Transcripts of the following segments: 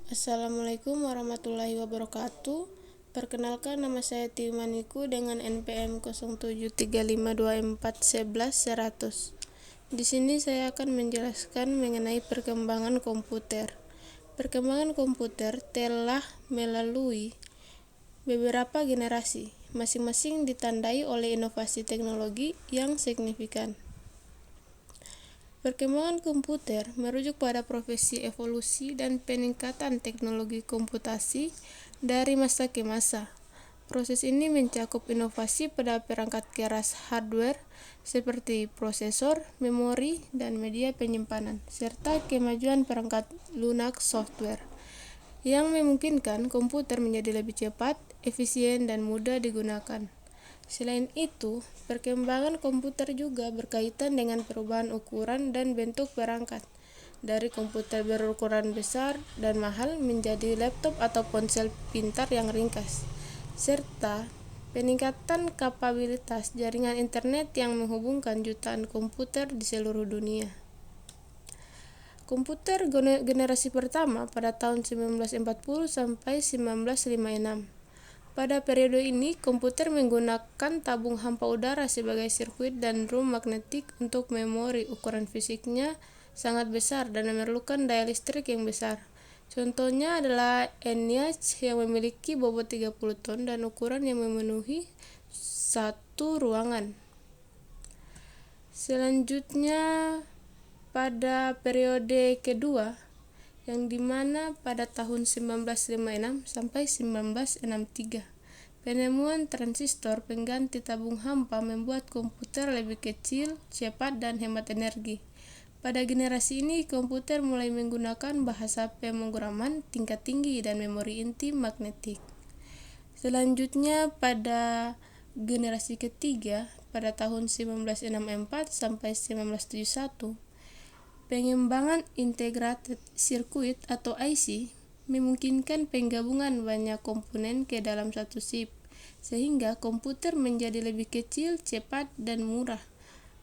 Assalamualaikum warahmatullahi wabarakatuh. Perkenalkan, nama saya Timaniku dengan NPM 0735241100. Di sini saya akan menjelaskan mengenai perkembangan komputer. Perkembangan komputer telah melalui beberapa generasi, masing-masing ditandai oleh inovasi teknologi yang signifikan. Perkembangan komputer merujuk pada profesi evolusi dan peningkatan teknologi komputasi dari masa ke masa. Proses ini mencakup inovasi pada perangkat keras hardware seperti prosesor, memori, dan media penyimpanan, serta kemajuan perangkat lunak software yang memungkinkan komputer menjadi lebih cepat, efisien, dan mudah digunakan. Selain itu, perkembangan komputer juga berkaitan dengan perubahan ukuran dan bentuk perangkat, dari komputer berukuran besar dan mahal menjadi laptop atau ponsel pintar yang ringkas, serta peningkatan kapabilitas jaringan internet yang menghubungkan jutaan komputer di seluruh dunia. Komputer generasi pertama pada tahun 1940 sampai 1956. Pada periode ini, komputer menggunakan tabung hampa udara sebagai sirkuit dan drum magnetik untuk memori. Ukuran fisiknya sangat besar dan memerlukan daya listrik yang besar. Contohnya adalah ENIAC yang memiliki bobot 30 ton dan ukuran yang memenuhi satu ruangan. Selanjutnya, pada periode kedua, yang dimana pada tahun 1956 sampai 1963. Penemuan transistor pengganti tabung hampa membuat komputer lebih kecil, cepat, dan hemat energi. Pada generasi ini, komputer mulai menggunakan bahasa pemrograman tingkat tinggi dan memori inti magnetik. Selanjutnya, pada generasi ketiga, pada tahun 1964 sampai 1971, pengembangan integrated circuit atau IC memungkinkan penggabungan banyak komponen ke dalam satu chip, sehingga komputer menjadi lebih kecil, cepat, dan murah.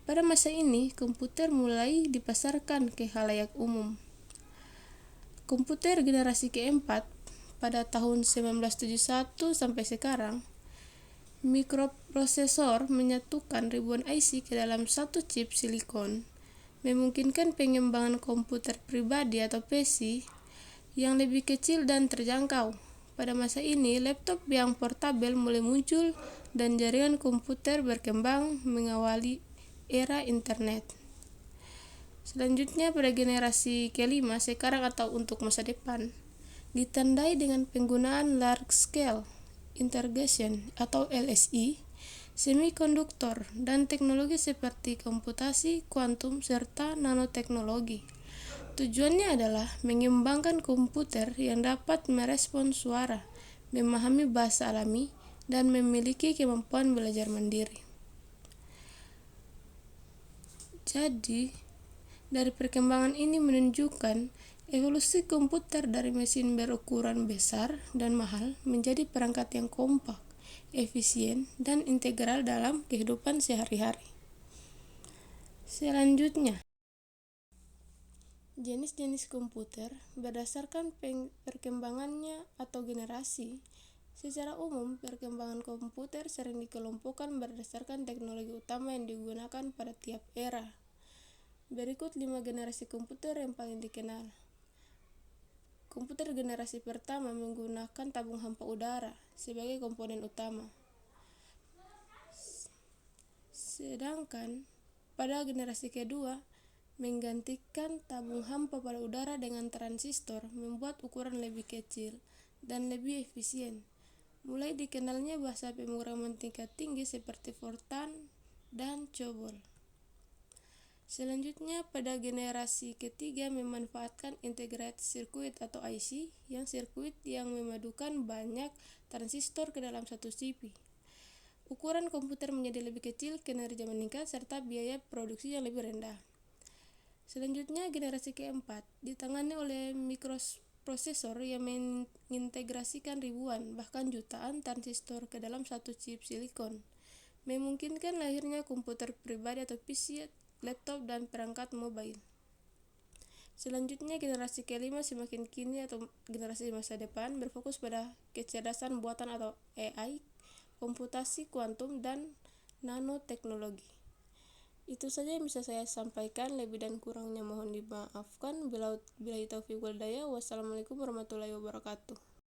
Pada masa ini, komputer mulai dipasarkan ke khalayak umum. Komputer generasi keempat pada tahun 1971 sampai sekarang, mikroprosesor menyatukan ribuan IC ke dalam satu chip silikon, memungkinkan pengembangan komputer pribadi atau PC yang lebih kecil dan terjangkau. Pada masa ini, laptop yang portabel mulai muncul dan jaringan komputer berkembang mengawali era internet. Selanjutnya, pada generasi kelima sekarang atau untuk masa depan, ditandai dengan penggunaan large scale integration atau LSI, semikonduktor, dan teknologi seperti komputasi kuantum serta nanoteknologi. Tujuannya adalah mengembangkan komputer yang dapat merespons suara, memahami bahasa alami, dan memiliki kemampuan belajar mandiri. Jadi, dari perkembangan ini menunjukkan evolusi komputer dari mesin berukuran besar dan mahal menjadi perangkat yang kompak, efisien, dan integral dalam kehidupan sehari-hari. Selanjutnya, jenis-jenis komputer berdasarkan perkembangannya atau generasi. Secara umum, perkembangan komputer sering dikelompokkan berdasarkan teknologi utama yang digunakan pada tiap era. Berikut 5 generasi komputer yang paling dikenal. Komputer generasi pertama menggunakan tabung hampa udara sebagai komponen utama. Sedangkan pada generasi kedua, menggantikan tabung hampa pada udara dengan transistor membuat ukuran lebih kecil dan lebih efisien. Mulai dikenalnya bahasa pemrograman tingkat tinggi seperti Fortran dan COBOL. Selanjutnya, pada generasi ketiga memanfaatkan integrated circuit atau IC, yang sirkuit yang memadukan banyak transistor ke dalam satu CPU. Ukuran komputer menjadi lebih kecil, kinerja meningkat, serta biaya produksi yang lebih rendah. Selanjutnya, generasi keempat ditangani oleh mikroprosesor yang mengintegrasikan ribuan, bahkan jutaan transistor ke dalam satu chip silikon, memungkinkan lahirnya komputer pribadi atau PC, laptop, dan perangkat mobile. Selanjutnya, generasi kelima semakin kini atau generasi masa depan berfokus pada kecerdasan buatan atau AI, komputasi kuantum, dan nanoteknologi. Itu saja yang bisa saya sampaikan, lebih dan kurangnya mohon dimaafkan. Billahi taufiq wal hidayah. Wassalamualaikum warahmatullahi wabarakatuh.